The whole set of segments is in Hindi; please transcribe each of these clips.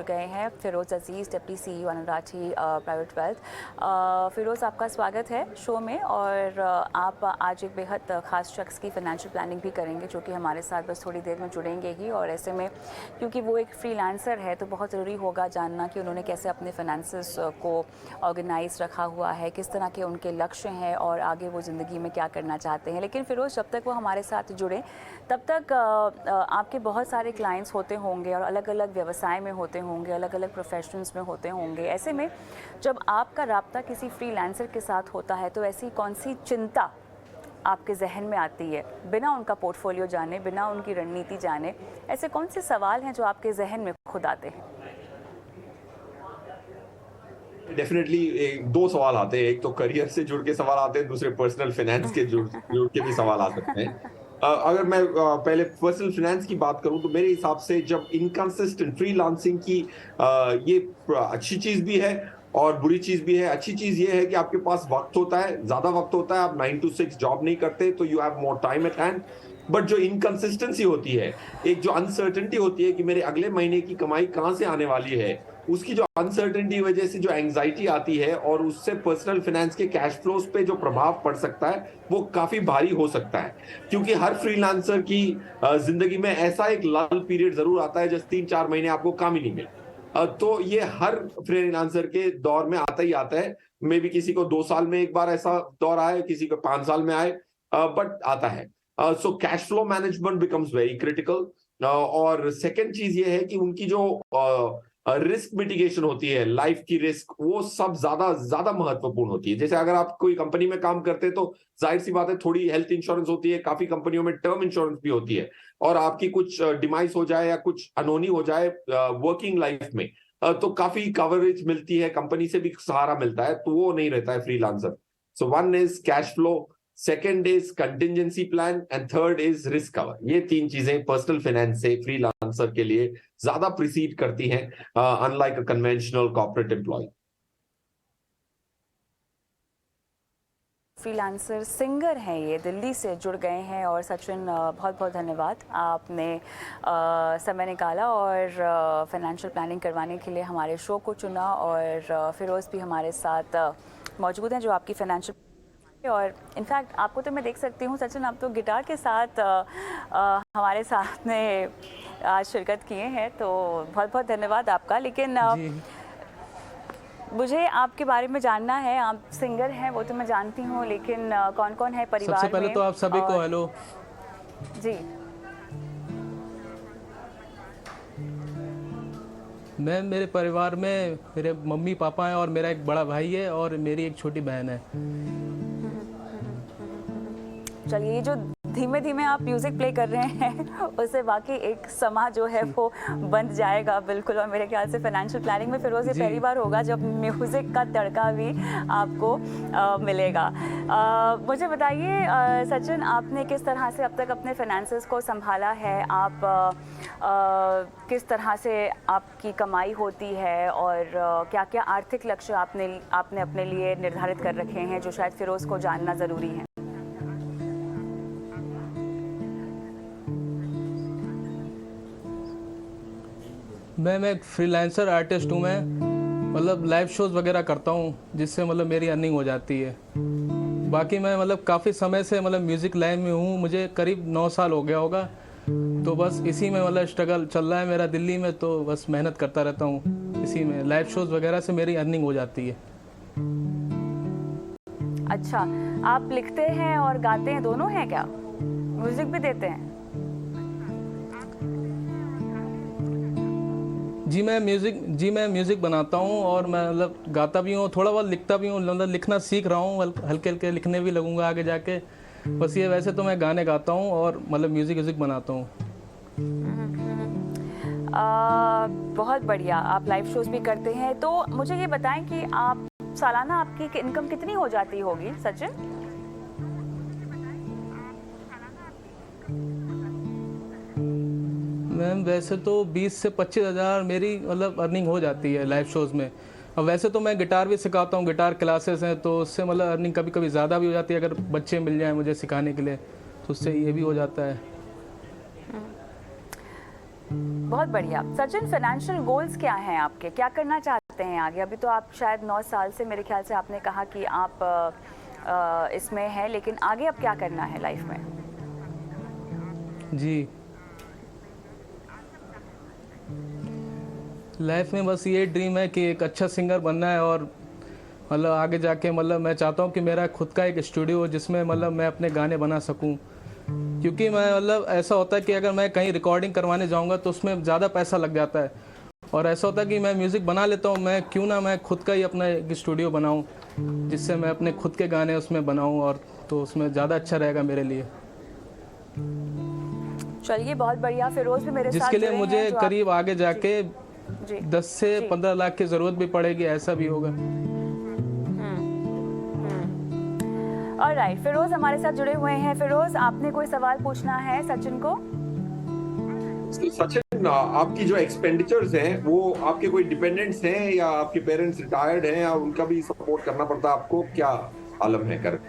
गए हैं फिरोज़ अजीज़, डिप्टी CEO आनंद राठी प्राइवेट वेल्थ। फिरोज़, आपका स्वागत है शो में। और आप आज एक बेहद ख़ास शख्स की फ़ाइनेंशियल प्लानिंग भी करेंगे जो कि हमारे साथ बस थोड़ी देर में जुड़ेंगे ही। और ऐसे में क्योंकि वो एक फ्रीलांसर है तो बहुत ज़रूरी होगा जानना कि उन्होंने कैसे अपने फाइनेंसेस को ऑर्गेनाइज रखा हुआ है, किस तरह के उनके लक्ष्य हैं और आगे वो ज़िंदगी में क्या करना चाहते हैं। लेकिन फिरोज़, जब तक वो हमारे साथ जुड़े तब तक आपके बहुत सारे क्लाइंट्स होते होंगे और अलग अलग व्यवसाय में होते होंगे, अलग अलग प्रोफेशंस में होते होंगे। ऐसे में जब आपका राब्ता किसी फ्रीलांसर के साथ होता है तो ऐसी कौन सी चिंता आपके जहन में आती है, बिना उनका पोर्टफोलियो जाने, बिना उनकी रणनीति जाने? ऐसे कौन से सवाल हैं जो आपके जहन में खुद आते हैं? डेफिनेटली दो सवाल आते हैं। एक तो करियर से जुड़ के सवाल आते हैं, दूसरे पर्सनल फाइनेंस के जुड़ जुड़ के भी सवाल आ सकते हैं। अगर मैं पहले पर्सनल फाइनेंस की बात करूं तो मेरे हिसाब से जब इनकंसिस्टेंट फ्रीलांसिंग की ये अच्छी चीज भी है और बुरी चीज भी है। अच्छी चीज ये है कि आपके पास वक्त होता है, ज्यादा वक्त होता है, आप 9 to 6 जॉब नहीं करते तो you have more time eight hand. But जो इनकंसिस्टेंसी होती है, एक जो अनसर्टेनिटी होती है कि मेरे अगले महीने की कमाई कहां से आने वाली है, उसकी जो अनसर्टेनिटी वजह से जो एंग्जाइटी आती है और उससे पर्सनल फाइनेंस के कैश फ्लोज पे जो प्रभाव पड़ सकता है वो काफी भारी हो सकता है। क्योंकि हर फ्रीलांसर की जिंदगी में ऐसा एक लल पीरियड जरूर आता है जैसे 3-4 महीने आपको काम ही नहीं मिले। तो ये हर फ्रीलांसर के दौर में आता ही आता है। मे बी किसी को 2 साल में एक बार ऐसा दौर आए, किसी को 5 साल में आए, बट आता है। So cash flow management becomes very critical. और सेकेंड चीज ये है कि उनकी जो रिस्क मिटिगेशन होती है, लाइफ की रिस्क, वो सब ज्यादा ज्यादा महत्वपूर्ण होती है। जैसे अगर आप कोई कंपनी में काम करते हैं तो जाहिर सी बात है थोड़ी हेल्थ इंश्योरेंस होती है, काफी कंपनियों में टर्म इंश्योरेंस भी होती है। और आपकी कुछ डिमाइस हो जाए या कुछ अनहोनी हो जाए वर्किंग लाइफ में, तो काफी कवरेज मिलती है, कंपनी से भी सहारा मिलता है, तो वो नहीं रहता है freelancer. So one is cash flow, second is contingency plan and third is risk cover. ये तीन चीजें पर्सनल फाइनेंस से फ्रीलांसर के लिए ज्यादा प्रिसीड करती हैं, unlike a conventional corporate employee. Freelancer singer हैं, ये दिल्ली से जुड़ गए हैं। और सचिन, बहुत बहुत धन्यवाद, आपने समय निकाला और फाइनेंशियल प्लानिंग करवाने के लिए हमारे शो को चुना। और फिरोज़ भी हमारे साथ मौजूद हैं जो आपकी फाइनेंशियल, और इनफैक्ट आपको तो मैं देख सकती हूँ सचिन, आप तो गिटार के साथ हमारे साथ में आज शिरकत किए हैं, तो बहुत बहुत धन्यवाद आपका। लेकिन मुझे आपके बारे में जानना है। आप सिंगर हैं वो तो मैं जानती हूँ, लेकिन कौन कौन है परिवार में? सबसे पहले तो आप सभी को हेलो जी। मैं, मेरे परिवार में मेरे मम्मी पापा हैं और मेरा एक बड़ा भाई है और मेरी एक छोटी बहन है। चलिए, ये जो धीमे धीमे आप म्यूज़िक प्ले कर रहे हैं उससे वाकई एक समा जो है वो बन जाएगा बिल्कुल। और मेरे ख्याल से फाइनेंशियल प्लानिंग में फिरोज़ ये पहली बार होगा जब म्यूज़िक का तड़का भी आपको मिलेगा। मुझे बताइए सचिन, आपने किस तरह से अब तक अपने फाइनेंसेस को संभाला है? आप किस तरह से आपकी कमाई होती है और क्या क्या आर्थिक लक्ष्य आपने अपने लिए निर्धारित कर रखे हैं जो शायद फिरोज़ को जानना ज़रूरी है? मैं एक फ्रीलांसर आर्टिस्ट हूँ। मैं मतलब लाइव शोज़ वगैरह करता हूँ जिससे मतलब मेरी अर्निंग हो जाती है। बाकी मैं मतलब काफ़ी समय से मतलब म्यूज़िक लाइन में हूँ, मुझे करीब 9 साल हो गया होगा। तो बस इसी में मतलब स्ट्रगल चल रहा है मेरा दिल्ली में, तो बस मेहनत करता रहता हूँ। इसी में लाइव शोज़ वगैरह से मेरी अर्निंग हो जाती है। अच्छा, आप लिखते हैं और गाते हैं, दोनों हैं क्या? म्यूज़िक भी देते हैं? जी मैं म्यूज़िक बनाता हूँ और मैं मतलब गाता भी हूँ, थोड़ा बहुत लिखता भी हूँ। मतलब लिखना सीख रहा हूँ, हल्के हल्के लिखने भी लगूंगा आगे जाके। बस ये, वैसे तो मैं गाने गाता हूँ और मतलब म्यूज़िक बनाता हूँ। बहुत बढ़िया, आप लाइव शोज़ भी करते हैं। तो मुझे ये बताएं कि आप सालाना आपकी इनकम कितनी हो जाती होगी सचिन? मैम वैसे तो 20 से 25 हज़ार मेरी मतलब अर्निंग हो जाती है लाइव शोज़ में। अब वैसे तो मैं गिटार भी सिखाता हूँ, गिटार क्लासेस हैं, तो उससे मतलब अर्निंग कभी कभी ज़्यादा भी हो जाती है अगर बच्चे मिल जाएं मुझे सिखाने के लिए, तो उससे ये भी हो जाता है। बहुत बढ़िया। सचिन, फाइनेंशियल गोल्स क्या हैं आपके, क्या करना चाहते हैं आगे? अभी तो आप शायद 9 साल से, मेरे ख्याल से आपने कहा कि आप इसमें हैं, लेकिन आगे अब क्या करना है लाइफ में? जी, लाइफ में बस ये ड्रीम है कि एक अच्छा सिंगर बनना है, और मतलब आगे जाके मतलब मैं चाहता हूँ कि मेरा खुद का एक स्टूडियो हो जिसमें मतलब मैं अपने गाने बना सकूँ। क्योंकि मैं मतलब ऐसा होता है कि अगर मैं कहीं रिकॉर्डिंग करवाने जाऊँगा तो उसमें ज़्यादा पैसा लग जाता है, और ऐसा होता है कि मैं म्यूज़िक बना लेता हूँ, मैं क्यों ना मैं खुद का ही अपना एक स्टूडियो बनाऊँ जिससे मैं अपने खुद के गाने उसमें बनाऊँ, और तो उसमें ज़्यादा अच्छा रहेगा मेरे लिए। चलिए, बहुत बढ़िया। फिरोज़ भी मेरे साथ जिसके लिए जुड़े मुझे हैं, जो आप करीब आगे जाके जी 10 से जी 15 लाख की ज़रूरत भी पड़ेगी, ऐसा भी होगा। ऑलराइट, फिरोज़ हमारे साथ जुड़े हुए हैं। फिरोज़, आपने कोई सवाल पूछना है सचिन को? तो सचिन, आपकी जो एक्सपेंडिचर्स हैं वो आपके कोई डिपेंडेंट्स हैं या आपके पेरेंट्स रिटायर्ड हैं या उनका भी सपोर्ट करना पड़ता है आपको, क्या आलम है कर?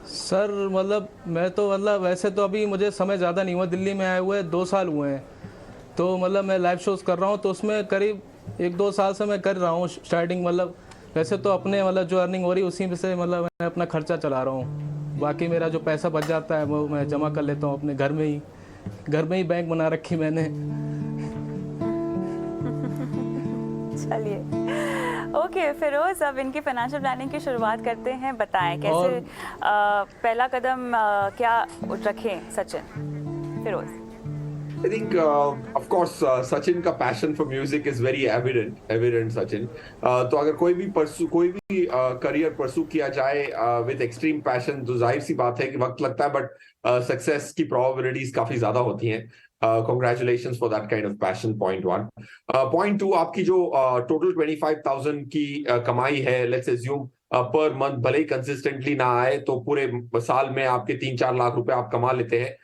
सर मतलब मैं तो मतलब वैसे तो अभी मुझे समय ज़्यादा नहीं हुआ, दिल्ली में आए हुए 2 साल हुए हैं, तो मतलब मैं लाइव शोज़ कर रहा हूँ, तो उसमें करीब 1-2 साल से मैं कर रहा हूँ स्टार्टिंग। मतलब वैसे तो अपने मतलब जो अर्निंग हो रही है उसी में से मतलब मैं अपना खर्चा चला रहा हूँ, बाकी मेरा जो पैसा बच जाता है वो मैं जमा कर लेता हूँ अपने घर में ही बैंक बना रखी मैंने। चलिए, ओके फिरोज़, अब इनकी फाइनेंशियल प्लानिंग की शुरुआत करते हैं। बताएं कैसे और पहला कदम क्या रखें Sachin? Firoz. I think, of course, Sachin का passion for music is very evident Sachin. तो अगर कोई भी करियर परसू किया जाए विद एक्सट्रीम पैशन, तो जाहिर सी बात है कि वक्त लगता है, बट सक्सेस की प्रोबेबिलिटीज काफी ज्यादा होती हैं। Congratulation for that kind of passion, point one. Point two, आपकी जो टोटल 25,000 की कमाई है, लेट्स एज्यूम पर मंथ, भले ही कंसिस्टेंटली ना आए तो पूरे साल में आपके 3-4 लाख रुपए आप कमा लेते हैं।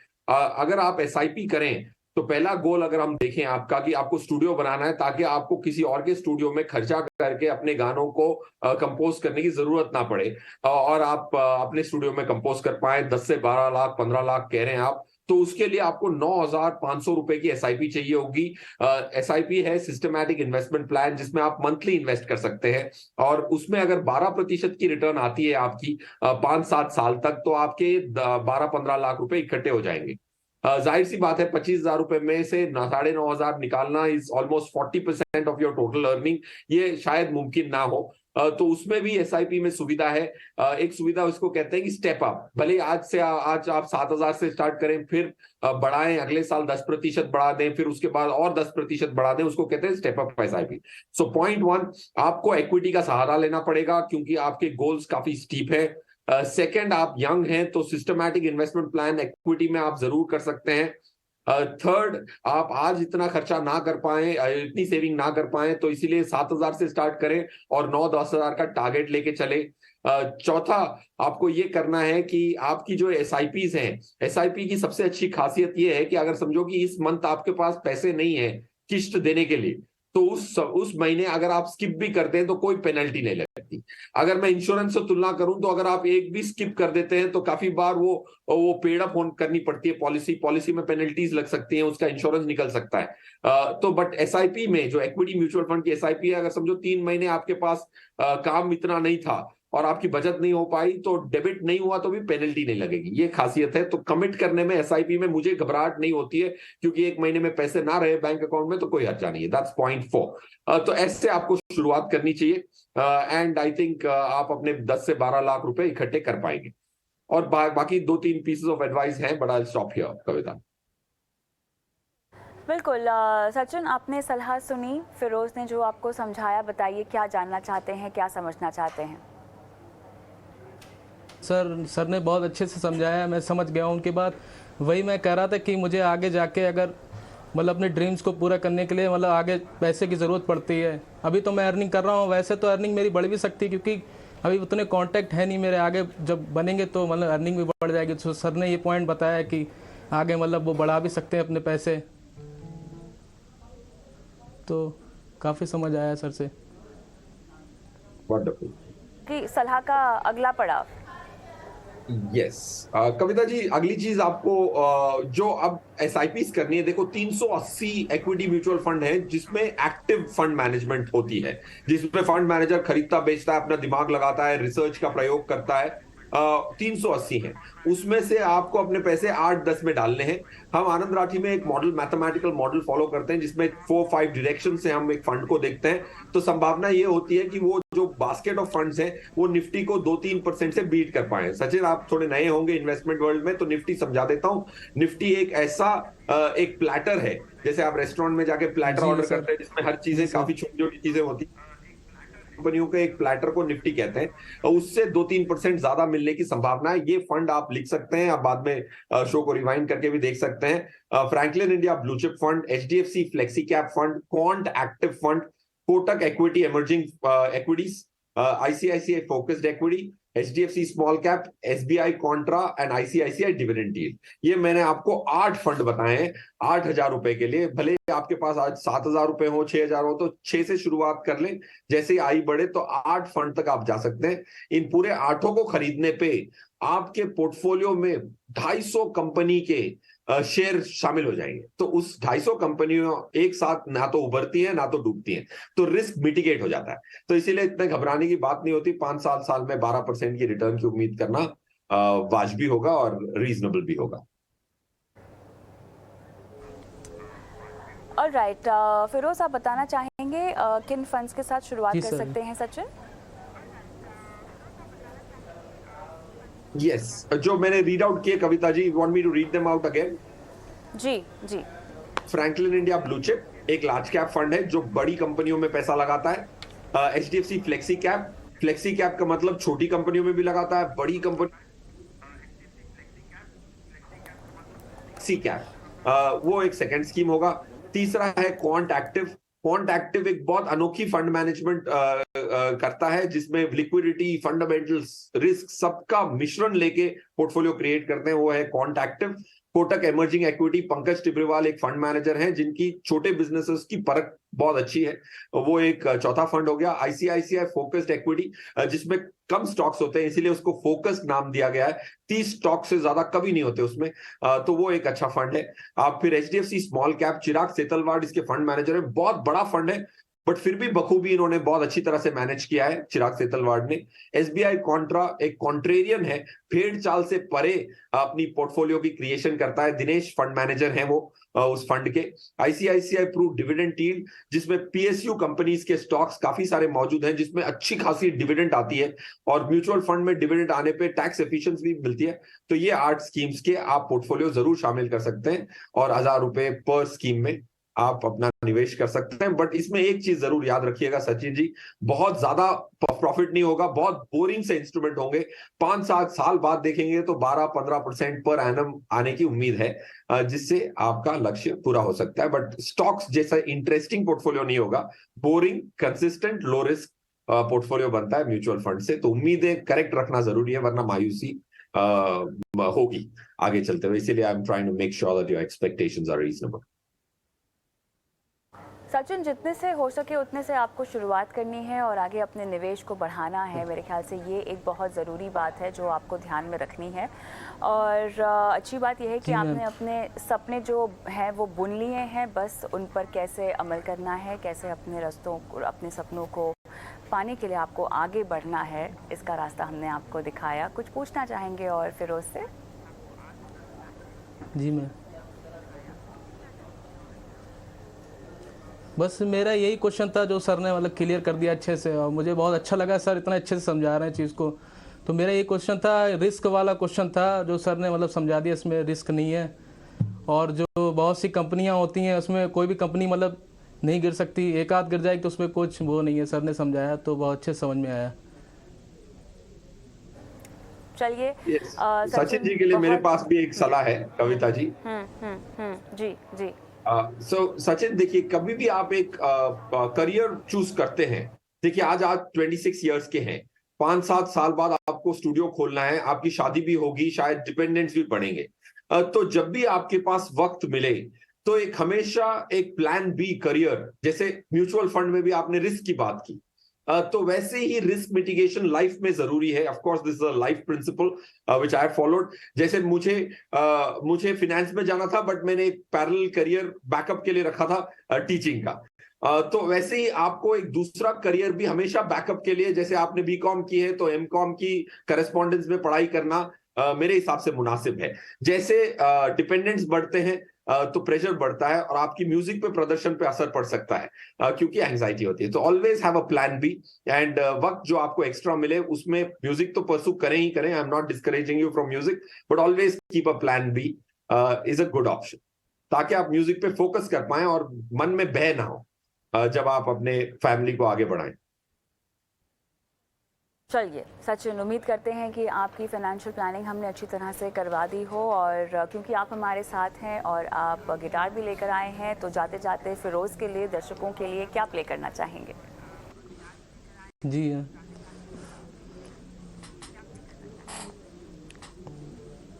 अगर आप एसआईपी करें तो पहला गोल अगर हम देखें आपका, कि आपको स्टूडियो बनाना है ताकि आपको किसी और के स्टूडियो में खर्चा करके अपने गानों को कंपोज करने की जरूरत ना पड़े, और आप अपने स्टूडियो में कंपोज कर पाए। 10 से 12 लाख 15 लाख कह रहे हैं आप, तो उसके लिए आपको 9,500 रुपए की एसआईपी चाहिए होगी। एसआईपी है सिस्टमैटिक इन्वेस्टमेंट प्लान, जिसमें आप मंथली इन्वेस्ट कर सकते हैं, और उसमें अगर 12% की रिटर्न आती है आपकी 5-7 साल तक, तो आपके 12-15 लाख रुपए इकट्ठे हो जाएंगे। जाहिर सी बात है, 25,000 रुपए में से 9,500 निकालना is almost 40% of your total earning. ये शायद मुमकिन ना हो, तो उसमें भी एसआईपी में सुविधा है। एक सुविधा उसको कहते हैं कि स्टेप अप। भले आज आप 7,000 से स्टार्ट करें, फिर बढ़ाएं, अगले साल 10% बढ़ा दें, फिर उसके बाद और 10% बढ़ा दें, उसको कहते हैं step up SIP. So point one, आपको इक्विटी का सहारा लेना पड़ेगा क्योंकि आपके गोल्स काफी स्टीप है। सेकंड, आप यंग हैं तो सिस्टमैटिक इन्वेस्टमेंट प्लान इक्विटी में आप जरूर कर सकते हैं। थर्ड, आप आज इतना खर्चा ना कर पाए, इतनी सेविंग ना कर पाए, तो इसीलिए 7,000 से स्टार्ट करें और 9-10 हजार का टारगेट लेके चले। चौथा, आपको ये करना है कि आपकी जो एसआईपीज हैं, एसआईपी की सबसे अच्छी खासियत ये है कि अगर समझो कि इस मंथ आपके पास पैसे नहीं है किस्त देने के लिए, तो उस महीने अगर आप स्किप भी करते हैं तो कोई पेनल्टी नहीं लगती। अगर मैं इंश्योरेंस से तुलना करूं तो अगर आप एक भी स्किप कर देते हैं तो काफी बार वो पेड अप करनी पड़ती है, पॉलिसी में पेनल्टीज लग सकती हैं, उसका इंश्योरेंस निकल सकता है। तो बट एसआईपी में जो इक्विटी म्यूचुअल फंड की एसआईपी है, अगर समझो 3 महीने आपके पास काम इतना नहीं था और आपकी बचत नहीं हो पाई, तो डेबिट नहीं हुआ तो भी पेनल्टी नहीं लगेगी। ये खासियत है। तो कमिट करने में एसआईपी में मुझे घबराहट नहीं होती है, क्योंकि एक महीने में पैसे ना रहे बैंक अकाउंट में तो कोई हर्जा नहीं है। That's point 4। तो ऐसे आपको शुरुआत करनी चाहिए, एंड आई थिंक आप अपने 10 से 12 लाख रुपए इकट्ठे कर पाएंगे। और बाकी 2-3 पीसेस ऑफ एडवाइस हैं, but I will stop here, Kavita. बिल्कुल। सचिन, आपने सलाह सुनी, फिरोज़ ने जो आपको समझाया, बताइए क्या जानना चाहते हैं, क्या समझना चाहते हैं? सर ने बहुत अच्छे से समझाया, मैं समझ गया हूँ उनकी बात। वही मैं कह रहा था कि मुझे आगे जाके अगर मतलब अपने ड्रीम्स को पूरा करने के लिए मतलब आगे पैसे की ज़रूरत पड़ती है। अभी तो मैं अर्निंग कर रहा हूँ, वैसे तो अर्निंग मेरी बढ़ भी सकती है क्योंकि अभी उतने कॉन्टैक्ट है नहीं मेरे। आगे जब बनेंगे तो मतलब अर्निंग भी बढ़ जाएगी। तो सर ने ये पॉइंट बताया कि आगे मतलब वो बढ़ा भी सकते हैं अपने पैसे, तो काफ़ी समझ आया सर से। वंडरफुल। कि सलाह का अगला पड़ाव यस। कविता जी, अगली चीज आपको जो अब एसआईपीस करनी है, देखो 380 इक्विटी म्यूचुअल फंड है जिसमें एक्टिव फंड मैनेजमेंट होती है, जिसमें फंड मैनेजर खरीदता बेचता है, अपना दिमाग लगाता है, रिसर्च का प्रयोग करता है। 380 है, उसमें से आपको अपने पैसे 8-10 में डालने हैं। हम आनंद राठी में एक मॉडल, मैथमेटिकल मॉडल फॉलो करते हैं जिसमें 4-5 डायरेक्शन से हम एक फंड को देखते हैं। तो संभावना ये होती है कि वो जो बास्केट ऑफ फंड्स हैं वो निफ्टी को 2-3% से बीट कर पाए। सचिन, आप थोड़े नए होंगे इन्वेस्टमेंट वर्ल्ड में, तो निफ्टी समझा देता हूं। निफ्टी एक ऐसा एक प्लेटर है, जैसे आप रेस्टोरेंट में जाके प्लेटर जी ऑर्डर सर। करते हैं जिसमें हर जी चीजें, सर। काफी छोटी छोटी चीजें होती हैं। कंपनियों के एक प्लेटर को निफ्टी कहते हैं, और उससे 2-3% ज्यादा मिलने की संभावना है। ये फंड आप लिख सकते हैं, आप बाद में शो को रिवाइंड करके भी देख सकते हैं। Franklin India blue chip fund, HDFC flexi cap fund, quant active fund, Kotak equity emerging equities, ICICI focused equity, HDFC small cap, SBI Contra and ICICI dividend yield. ये मैंने आपको 8 फंड बताए हैं 8,000 रुपए के लिए। भले आपके पास आज 7,000 रुपए हो, 6,000 हो, तो 6 से शुरुआत कर लें। जैसे ही आई बढ़े तो 8 फंड तक आप जा सकते हैं। इन पूरे 8 को खरीदने पे आपके पोर्टफोलियो में 250 कंपनी के शेयर शामिल हो जाएंगे। तो उस 250 कंपनियों एक साथ ना तो उभरती हैं ना तो डूबती हैं, तो रिस्क मिटिगेट हो जाता है। तो इसीलिए इतने घबराने की बात नहीं होती। 5-7 साल में 12% की रिटर्न की उम्मीद करना वाजबी होगा और रीजनेबल भी होगा। और राइट, फिरोज आप बताना चाहेंगे किन फंड्स के साथ शुरुआत जी कर सर। सकते हैं सचिन? यस, जो मैंने रीड आउट किए Kavita ji, want me to read them out again? जी जी। फ्रैंकलिन इंडिया ब्लू चिप एक लार्ज कैप फंड है जो बड़ी कंपनियों में पैसा लगाता है। HDFC flexi cap, flexi cap का मतलब छोटी कंपनियों में भी लगाता है, बड़ी कंपनी सी कैप, वो एक सेकंड स्कीम होगा। तीसरा है क्वांट एक्टिव। क्वांट एक्टिव एक बहुत अनोखी फंड मैनेजमेंट करता है जिसमें लिक्विडिटी, फंडामेंटल्स, रिस्क सबका मिश्रण लेके पोर्टफोलियो क्रिएट करते हैं, वो है quant active. Kotak emerging equity, Pankaj Tibrewal एक फंड मैनेजर हैं जिनकी छोटे बिजनेसेस की परख बहुत अच्छी है, वो एक चौथा फंड हो गया। आईसीआईसीआई फोकस्ड इक्विटी, जिसमें कम स्टॉक्स होते हैं इसीलिए उसको फोकस्ड नाम दिया गया है, 30 स्टॉक से ज्यादा कभी नहीं होते उसमें, तो वो एक अच्छा फंड है। आप फिर एचडीएफसी स्मॉल कैप, चिराग सेतलवाड़ इसके फंड मैनेजर है, बहुत बड़ा फंड है बट फिर भी बखूबी इन्होंने बहुत अच्छी तरह से मैनेज किया है चिराग सेतलवाड़ ने। एसबीआई कॉन्ट्रा एक कॉन्ट्रेरियन है, भेड़ चाल से परे अपनी पोर्टफोलियो की क्रिएशन करता है, दिनेश फंड मैनेजर है वो उस फंड के। आईसीआईसीआई प्रू डिविडेंड यील्ड, जिसमें पीएसयू कंपनीज के स्टॉक्स काफी सारे मौजूद हैं जिसमें अच्छी खासी डिविडेंड आती है, और म्यूचुअल फंड में डिविडेंड आने पे टैक्स एफिशिएंसी भी मिलती है। तो ये 8 स्कीम्स के आप पोर्टफोलियो जरूर शामिल कर सकते हैं, और 1,000 रुपए पर स्कीम में आप अपना निवेश कर सकते हैं। बट इसमें एक चीज जरूर याद रखिएगा सचिन जी, बहुत ज्यादा प्रॉफिट नहीं होगा, बहुत बोरिंग से इंस्ट्रूमेंट होंगे। 5-7 साल बाद देखेंगे तो 12-15% पर एनम आने की उम्मीद है, जिससे आपका लक्ष्य पूरा हो सकता है। बट स्टॉक्स जैसा इंटरेस्टिंग पोर्टफोलियो नहीं होगा, boring, consistent, low risk portfolio बनता है म्यूचुअल फंड से। तो उम्मीदें करेक्ट रखना जरूरी है, वरना मायूसी होगी आगे चलते हुए। इसीलिए I am trying to make sure that your expectations are reasonable. Sachin, जितने से हो सके उतने से आपको शुरुआत करनी है और आगे अपने निवेश को बढ़ाना है। मेरे ख्याल से ये एक बहुत ज़रूरी बात है जो आपको ध्यान में रखनी है। और अच्छी बात यह है कि आपने अपने सपने जो हैं वो बुन लिए हैं, बस उन पर कैसे अमल करना है, कैसे अपने रास्तों को, अपने सपनों को पाने के लिए आपको आगे बढ़ना है, इसका रास्ता हमने आपको दिखाया। कुछ पूछना चाहेंगे और फिरोज से? जी मैं बस मेरा यही क्वेश्चन था जो सर ने मतलब क्लियर कर दिया अच्छे से, और मुझे बहुत अच्छा लगा सर इतना अच्छे से समझा रहे हैं चीज़ को। तो मेरा ये क्वेश्चन था, रिस्क वाला क्वेश्चन था, जो सर ने मतलब समझा दिया इसमें रिस्क नहीं है। और जो बहुत सी कंपनियां होती हैं उसमें कोई भी कंपनी मतलब नहीं गिर सकती, एक आध गिर जाएगी तो उसमें कुछ वो नहीं है। सर ने समझाया तो बहुत अच्छे समझ में आया। चलिए सचिन जी के लिए मेरे पास भी एक सलाह है कविता जी। जी जी। सचिन देखिए, कभी भी आप एक करियर चूज करते हैं, देखिए आज 26 इयर्स के हैं, 5-7 साल बाद आपको स्टूडियो खोलना है, आपकी शादी भी होगी, शायद डिपेंडेंट्स भी बढ़ेंगे। तो जब भी आपके पास वक्त मिले तो एक हमेशा एक प्लान बी करियर, जैसे म्यूचुअल फंड में भी आपने रिस्क की बात की, तो वैसे ही रिस्क मिटिगेशन लाइफ में जरूरी है। Of course this is a life principal which I have followed. जैसे मुझे फिनेंस में जाना था, बट मैंने पैरेलल करियर बैकअप के लिए रखा था टीचिंग का। तो वैसे ही आपको एक दूसरा करियर भी हमेशा बैकअप के लिए, जैसे आपने बीकॉम की है तो एमकॉम की करस्पॉन्डेंस में पढ़ाई करना मेरे हिसाब से मुनासिब है। जैसे डिपेंडेंट्स बढ़ते हैं तो प्रेशर बढ़ता है और आपकी म्यूजिक पे प्रदर्शन पे असर पड़ सकता है, क्योंकि एंजाइटी होती है। तो always have a plan B, and वक्त जो आपको एक्स्ट्रा मिले उसमें म्यूजिक तो परसू करें ही करें। I am not discouraging you from music, but always keep a plan B is a good option, ताकि आप म्यूजिक पे फोकस कर पाए और मन में भय ना हो जब आप अपने फैमिली को आगे बढ़ाएं। चलिए सचिन, उम्मीद करते हैं कि आपकी फाइनेंशियल प्लानिंग हमने अच्छी तरह से करवा दी हो, और क्योंकि आप हमारे साथ हैं और आप गिटार भी लेकर आए हैं, तो जाते जाते फिरोज़ के लिए, दर्शकों के लिए क्या प्ले करना चाहेंगे? जी हाँ।